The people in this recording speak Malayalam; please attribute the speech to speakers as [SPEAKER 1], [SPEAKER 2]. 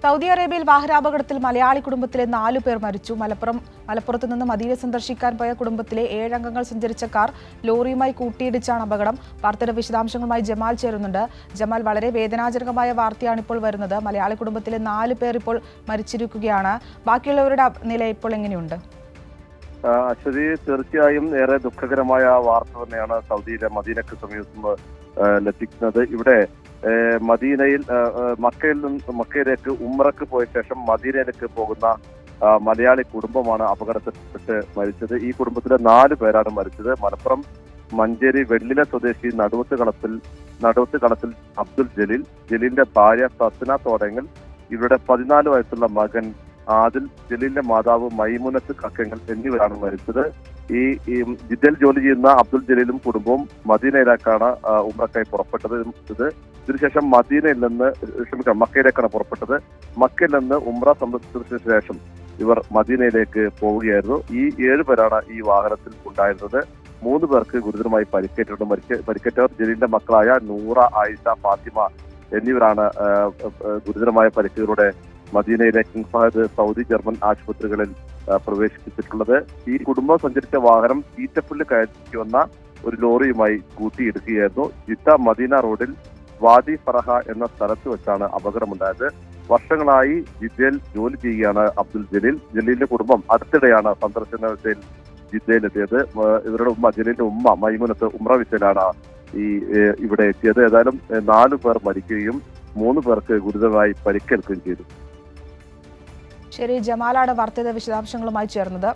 [SPEAKER 1] സൗദി അറേബ്യയിൽ വാഹനാപകടത്തിൽ മലയാളി കുടുംബത്തിലെ 4 പേർ മരിച്ചു. മലപ്പുറത്ത് നിന്ന് മദീന സന്ദർശിക്കാൻ പോയ കുടുംബത്തിലെ 7 അംഗങ്ങൾ സഞ്ചരിച്ച കാർ ലോറിയുമായി കൂട്ടിയിടിച്ചാണ് അപകടം. വാർത്തയുടെ വിശദാംശങ്ങളുമായി ജമാൽ ചേരുന്നുണ്ട്. ജമാൽ, വളരെ വേദനാജനകമായ വാർത്തയാണ് ഇപ്പോൾ വരുന്നത്. മലയാളി കുടുംബത്തിലെ 4 പേർ ഇപ്പോൾ മരിച്ചിരിക്കുകയാണ്. ബാക്കിയുള്ളവരുടെ നില ഇപ്പോൾ എങ്ങനെയുണ്ട്?
[SPEAKER 2] അശ്വതി, തീർച്ചയായും ഏറെ ദുഃഖകരമായ വാർത്ത തന്നെയാണ് സൗദിയിലെ മദീനക്ക് സമീപം ലഭിക്കുന്നത്. ഇവിടെ മദീനയിൽ മക്കയിലേക്ക് ഉംറക്ക് പോയ ശേഷം മദീനയിലേക്ക് പോകുന്ന മലയാളി കുടുംബമാണ് അപകടത്തിൽപ്പെട്ട് മരിച്ചത്. ഈ കുടുംബത്തിലെ 4 പേരാണ് മരിച്ചത്. മലപ്പുറം മഞ്ചേരി വെള്ളില സ്വദേശി നടുവത്ത് കളത്തിൽ അബ്ദുൽ ജലീലിന്റെ ഭാര്യ സസ്ന തോടങ്ങൽ, ഇവരുടെ 14 വയസ്സുള്ള മകൻ ആദിൽ, ജലീലിന്റെ മാതാവ് മൈമുനത്ത് കക്കങ്ങൾ എന്നിവരാണ് മരിച്ചത്. ഈ ജിദ്ദയിൽ ജോലി ചെയ്യുന്ന അബ്ദുൽ ജലീലും കുടുംബവും മദീനയിലേക്കാണ് ഉംറക്കായി പുറപ്പെട്ടത്. ഇതിനുശേഷം മക്കയിലേക്കാണ് പുറപ്പെട്ടത്. മക്കയിൽ നിന്ന് ഉംറ സന്ദർശിച്ചതിനു ശേഷം ഇവർ മദീനയിലേക്ക് പോവുകയായിരുന്നു. ഈ 7 പേരാണ് ഈ വാഹനത്തിൽ ഉണ്ടായിരുന്നത്. 3 പേർക്ക് ഗുരുതരമായി പരിക്കേറ്റിട്ടുണ്ട്. പരിക്കേറ്റവർ ജലീലിന്റെ മക്കളായ നൂറ, ആയിഷ, ഫാത്തിമ എന്നിവരാണ് ഗുരുതരമായ പരിക്കുകളുടെ മദീനയിലെ കിങ് ഫഹദ്, സൗദി, ജർമ്മൻ ആശുപത്രികളിൽ പ്രവേശിപ്പിച്ചിട്ടുള്ളത്. ഈ കുടുംബം സഞ്ചരിച്ച വാഹനം ഈറ്റപ്പുല്ല് കയറ്റി വന്ന ഒരു ലോറിയുമായി കൂട്ടിയിടുകയായിരുന്നു. ജിദ്ദ മദീന റോഡിൽ വാദി ഫറഹ എന്ന സ്ഥലത്ത് വെച്ചാണ് അപകടമുണ്ടായത്. വർഷങ്ങളായി ജിദ്ദയിൽ ജോലി ചെയ്യുകയാണ് അബ്ദുൽ ജലീലിന്റെ കുടുംബം അടുത്തിടെയാണ് സന്ദർശനത്തിൽ ജിദ്ദയിലെത്തിയത്. ഇവരുടെ ജലീലിന്റെ ഉമ്മ മൈമുനത്ത് ഉംറ വിസയിലാണ് ഇവിടെ എത്തിയത്. ഏതായാലും 4 പേർ മരിക്കുകയും 3 പേർക്ക് ഗുരുതരമായി പരിക്കേൽക്കുകയും ചെയ്തു.
[SPEAKER 1] ശരി, ജമാലാണ് വാർത്തയുടെ വിശദാംശങ്ങളുമായി ചേർന്നത്.